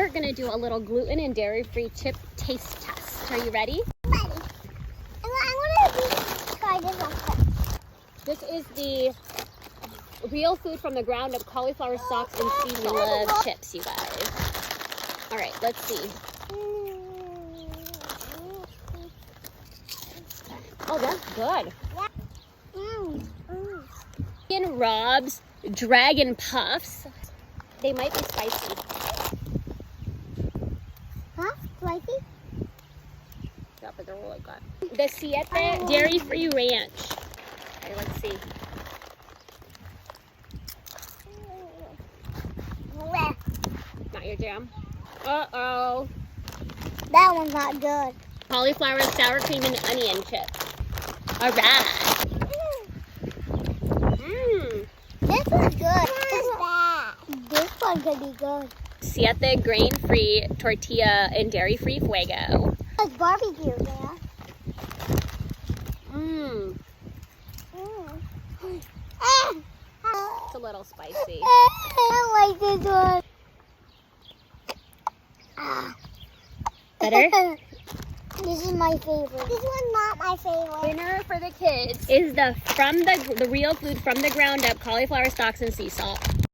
are gonna do a little gluten and dairy-free chip taste test. Are you ready? Ready. I'm gonna try this one. This is the real food from the ground up cauliflower stalks and seeds. We love chips, you guys. All right, let's see. Oh, that's good. And Rob's Dragon Puffs. They might be spicy. Huh? Spicy? Yeah, but they're really good. The Siete Dairy-Free Ranch. Okay, let's see. Not your jam. Uh-oh. That one's not good. Cauliflower, sour cream, and onion chips. All right. This one's good. This one could be good. Siete grain-free tortilla and dairy-free fuego. It's barbecue, yeah. It's a little spicy. I don't like this one. Better? This is my favorite. This one's not my favorite. Dinner for the kids is the real food from the ground up cauliflower stalks and sea salt.